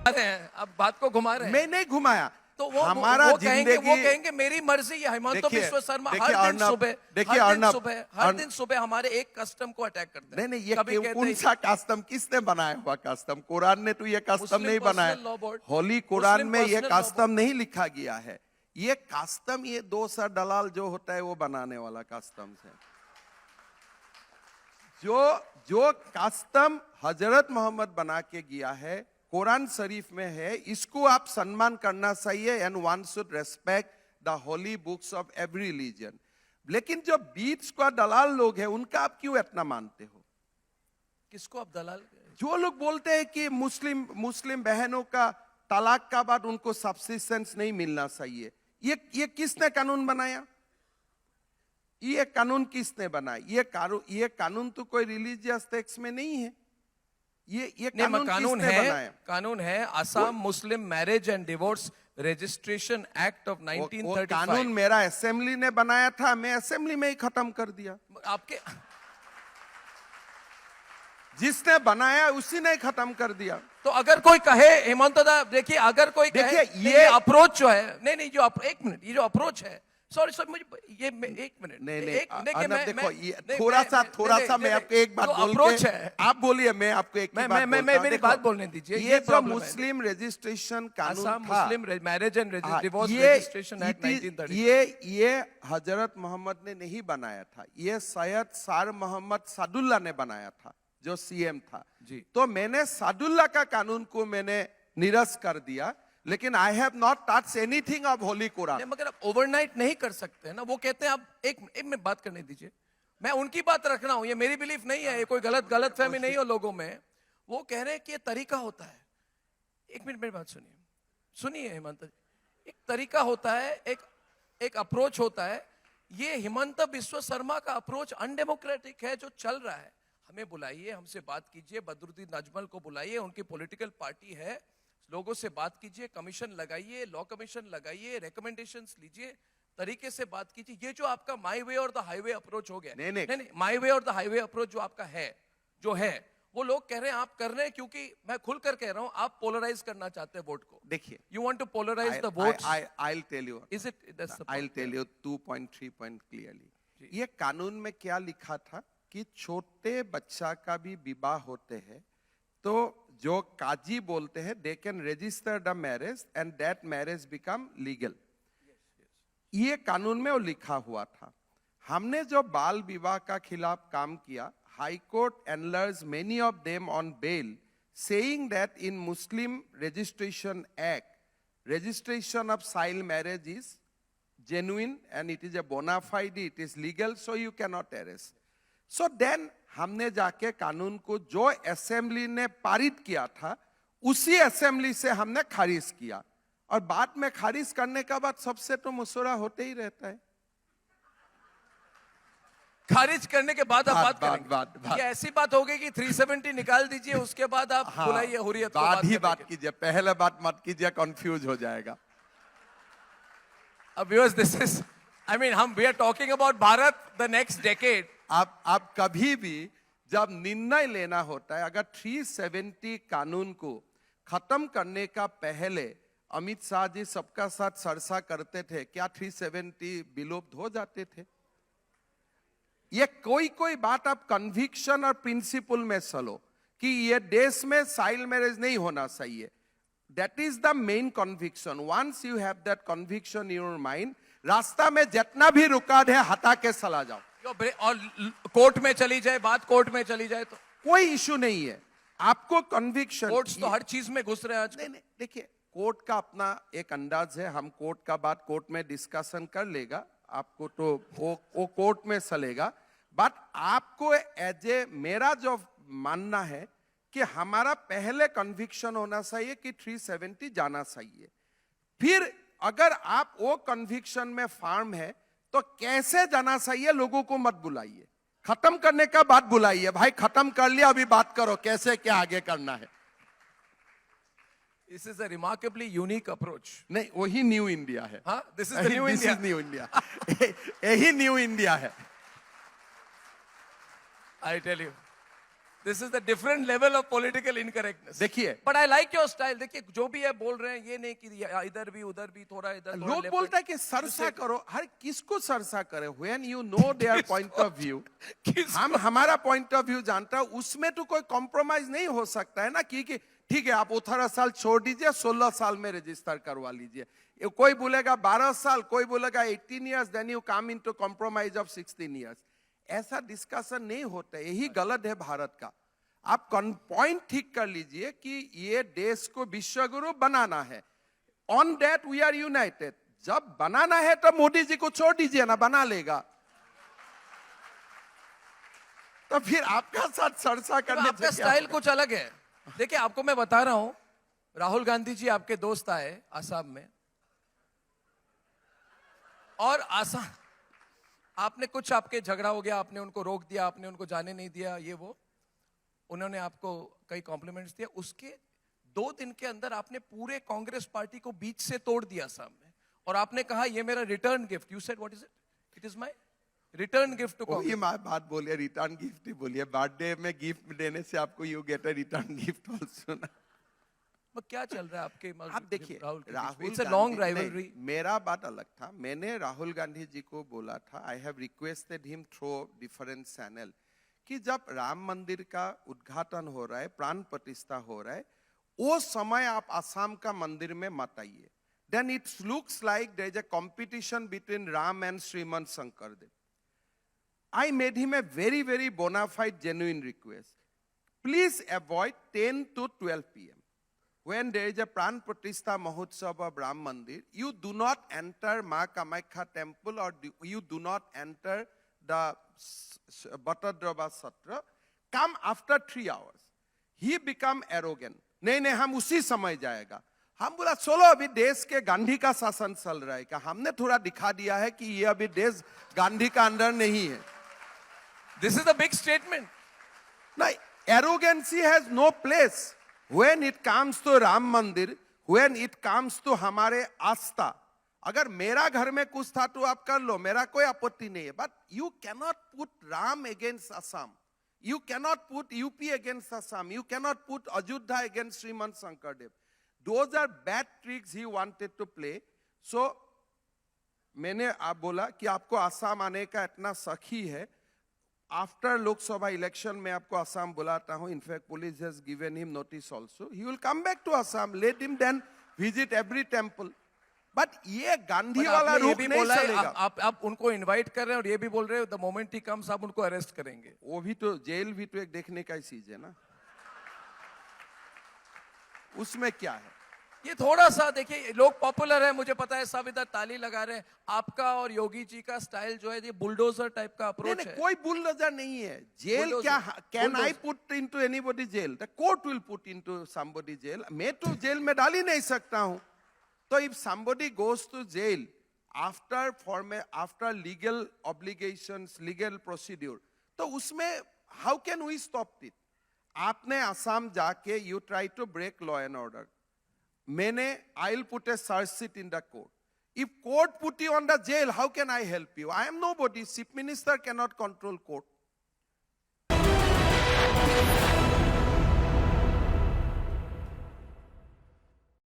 रहे हैं, अब बात को घुमा रहे हैं। मैं नहीं घुमाया। तो वो हमारा वो कहेंगे, जिंदगी, वो कहेंगे मेरी मर्जी है। हेमंत बिश्व शर्मा हर दिन सुबह हमारे एक कस्टम को अटैक करते हैं। नहीं, ये कौन सा कस्टम, किसने बनाया हुआ कस्टम? कुरान ने तो ये कस्टम नहीं बनाया। होली कुरान में ये कस्टम नहीं लिखा गया है। ये कस्टम, ये 200 दलाल जो होता है वो बनाने वाला कस्टम है। जो कस्टम हजरत मोहम्मद बना के गया है, कुरान शरीफ में है, इसको आप सम्मान करना चाहिए। And one should respect the holy books of every religion. लेकिन जो बीच का दलाल लोग हैं, उनका आप क्यों इतना मानते हो? किसको आप दलाल? जो लोग बोलते हैं कि मुस्लिम बहनों का तलाक का बाद उनको सब्सिस्टेंस नहीं मिलना चाहिए, ये किसने कानून बनाया? ये कानून किसने बनाया? ये कानून तो कोई रिलीजियस टेक्स्ट में नहीं है। ये कानून है, कानून है असम मुस्लिम marriage and divorce registration act of 1935। कानून मेरा असेंबली ने बनाया था, मैं असेंबली में ही खत्म कर दिया। आपके जिसने बनाया उसी ने खत्म कर दिया। तो अगर कोई कहे हेमंत दा, देखिए अगर कोई कहे ये अप्रोच जो है, नहीं जो एक मिनट, ये जो अप्रोच है, सॉरी मुझे ये एक मिनट देखो, ये थोड़ा सा मैं आपको एक बात बोल के, आप बोलिए, मैं आपको एक बात मेरी बात बोलने दीजिए। ये जो मुस्लिम रजिस्ट्रेशन कानून था, मुस्लिम marriage and divorce registration act 1930, ये हजरत मोहम्मद ने नहीं बनाया था, ये सैयद सर मोहम्मद सादुल्ला ने बनाया था, जो सीएम था जी। तो मैंने सादुल्ला का कानून को मैंने निरस्त कर दिया, लेकिन I have not touch anything of Holi Quran. मगर आप ओवरनाइट नहीं कर सकते हैं ना। वो कहते हैं, आप एक में बात करने दीजिए, मैं उनकी बात रख रहा हूं, ये मेरी बिलीफ नहीं है, ये कोई गलत फहमी नहीं हो लोगों में। वो कह रहे हैं कि ये तरीका होता है। एक मिनट मेरी बात सुनिए हेमंत, एक तरीका होता है, एक अप्रोच होता है। ये हेमंत बिश्व शर्मा का अप्रोच अनडेमोक्रेटिक है जो चल रहा है। हमें बुलाइए, हमसे बात कीजिए, बदरुद्दीन अजमल को बुलाइए, उनकी पॉलिटिकल पार्टी है, लोगों से बात कीजिए, कमीशन लगाइए, लॉ कमीशन लगाइए, रिकमेंडेशंस लीजिए, तरीके से बात कीजिए। ये जो आपका माई वे और द हाईवे अप्रोच हो गया, नहीं माई वे और द हाईवे अप्रोच जो आपका है, वो लोग कह रहे हैं आप कर रहे हैं, क्योंकि मैं खुलकर कह रहा हूं, आप पोलराइज करना चाहते हैं वोट को। देखिए, you want to polarise the votes. I'll tell you, is it I'll tell you 2.3 point clearly। ये कानून में क्या लिखा था कि छोटे बच्चा का भी विवाह होते हैं तो जो काजी बोलते हैं, they can register the marriage and that marriage become legal. ये कानून में वो लिखा हुआ था। हमने जो बाल विवाह का खिलाफ काम किया, high court enlarges many of them on bail, saying that in Muslim registration act, registration of child marriage is genuine and it is a bona fide, it is legal, so you cannot arrest. So then हमने जाके कानून को जो assembly ने पारित किया था, उसी असेंबली से हमने खारिज किया, और बाद में खारिज करने का बाद सबसे तो मशवरा होते ही रहता है। खारिज करने के बाद आप बात ये ऐसी बात होगी कि 370 निकाल दीजिए, उसके बाद आप बुलाइए हुर्रियत को, बात कीजिए, पहले बात मत कीजिए, कंफ्यूज हो जाएगा। Viewers, this is, I mean, we are talking about Bharat the next decade. आप कभी भी जब निर्णय लेना होता है, अगर 370 कानून को खत्म करने का पहले अमित शाह जी सबका साथ चर्चा करते थे, क्या 370 विलुप्त हो जाते थे? ये कोई बात आप कन्विक्शन और प्रिंसिपल में चलो कि ये देश में चाइल्ड मैरिज नहीं होना चाहिए। That is the main conviction. Once you have that conviction in your mind, रास्ता में जितना भी रुकावट है हटा के चला जाओ। और कोर्ट में चली जाए बात, कोर्ट में चली जाए तो कोई इशू नहीं है। आपको कन्विक्शन, कोर्ट्स तो हर चीज में घुस रहे हैं आज। नहीं, देखिए, कोर्ट का अपना एक अंदाज है, हम कोर्ट का बात कोर्ट में डिस्कशन कर लेगा, आपको तो वो कोर्ट में चलेगा। बट आपको एज ए, मेरा जो मानना है कि हमारा पहले कन्विक्शन होना चाहिए कि 370 जाना चाहिए। फिर अगर आप वो कन्विक्शन में फार्म है तो कैसे जाना चाहिए, लोगों को मत बुलाइए, खत्म करने का बात बुलाइए। भाई खत्म कर लिया, अभी बात करो कैसे क्या आगे करना है। This is a remarkably unique approach. नहीं, वही न्यू इंडिया है। हाँ, this is the new India. New India, यही न्यू इंडिया है। I tell you, This is the different level of political incorrectness. देखिए, But I like your style. देखिए जो भी है बोल रहे हैं, ये नहीं कि इधर भी उधर भी थोड़ा इधर थोड़ा लोग left बोलता है right. कि सरसा करो, हर किसको सरसा करे? When you know their point of view, हम हमारा point of view जानता है, उसमें तो कोई compromise नहीं हो सकता है ना कि ठीक है आप 18 साल छोड़ दीजिए, 16 साल में रजिस्टर करवा लीजिए. कोई बोलेगा 12 साल, कोई बोलेगा 18 years, then you come into compromise of 16 years. ऐसा डिस्कशन नहीं होता, यही गलत है भारत का. आप पॉइंट ठीक कर लीजिए कि ये देश को विश्वगुरु बनाना है. On that we are united. जब बनाना है तो मोदी जी को छोड़ दीजिए ना, बना लेगा. तो फिर आपका साथ सरसा करने आपका स्टाइल कुछ अलग है. देखिए आपको मैं बता रहा हूं, राहुल गांधी जी आपके दोस्त आए आसाम में, और आसाम आपने कुछ आपके झगड़ा हो गया, आपने उनको रोक दिया, आपने उनको जाने नहीं दिया, ये वो, उन्होंने आपको कई कॉम्प्लीमेंट्स दिया. उसके 2 दिन के अंदर आपने पूरे कांग्रेस पार्टी को बीच से तोड़ दिया आसाम में, और आपने कहा ये मेरा return gift. You said what is it? It is my return gift to ये कांग्रेस. बात बोलिए, रिटर्न गिफ्ट ही बोलिए. बर्थडे में गिफ्ट देने से आपको you get a return gift also ना. क्या चल रहा है आपके आप देखिए, Rahul it's a long Gandhi- rivalry. नहीं, मेरा बात अलग था. मैंने राहुल गांधी जी को बोला था, I have requested him through different channel, कि जब राम मंदिर का उद्घाटन हो रहा है, प्राण प्रतिष्ठा हो रहा है, वो समय आप आसाम का मंदिर में मत आइए. Then it looks like there is a competition between Ram and Srimanta Sankardev. I made him a very, very bona fide, genuine request. Please avoid 10 to 12 p.m. When there is a Pran Pratishtha Mahotsav of Ram Mandir, you do not enter Ma Kamakhya temple, or you do not enter the Bhattadrava Satra. Come after 3 hours. He become arrogant. नहीं, हम उसी समय जाएगा. हम बोला चलो, अभी देश के गांधी का शासन चल रहा है, क्या हमने थोड़ा दिखा दिया है कि ये अभी देश गांधी का अंडर नहीं है. This is a big statement. No, arrogancy has no place when it comes to Ram Mandir, when it comes to हमारे आस्था. अगर मेरा घर में कुछ था तो आप कर लो, मेरा कोई आपत्ति नहीं है. But you cannot put Ram against Assam. You cannot put UP against Assam. You cannot put Ajodhya against Srimant Shankardev. Those are bad tricks he wanted to play. So मैंने आप बोला कि आपको आसाम आने का इतना सखी है. After लोकसभा इलेक्शन में आपको आसाम बुलाता हूं. In fact police has given him notice also. He will come back to Assam. Let him then visit every temple. But ये गांधी वाला आपने ये रूप भी नहीं बोला है, चलेगा. आप उनको इनवाइट कर रहे हैं और ये भी बोल रहे हो द मोमेंट ही कम्स आप उनको अरेस्ट करेंगे. वो भी तो जेल भी तो एक देखने का ही चीज है ना. उसमें क्या है? ये थोड़ा सा देखिए, लोग पॉपुलर है, मुझे पता है, सब इधर ताली लगा रहे हैं. आपका और योगी जी का स्टाइल जो है ये बुलडोजर टाइप का अप्रोच है. कोई बुलडोजर नहीं है. Jail Bulldozer. क्या? Can I Bulldozer. put into anybody jail? The court will put into somebody jail. मैं तो जेल में डाल ही नहीं सकता हूं. तो if somebody goes to jail after legal obligations, legal procedure, तो उसमें how can we stop it? आपने आसाम जाके you try to break law and order. I'll put a search sheet in the court. If court put you on the jail, how can I help you? I am nobody. Chief Minister cannot control court.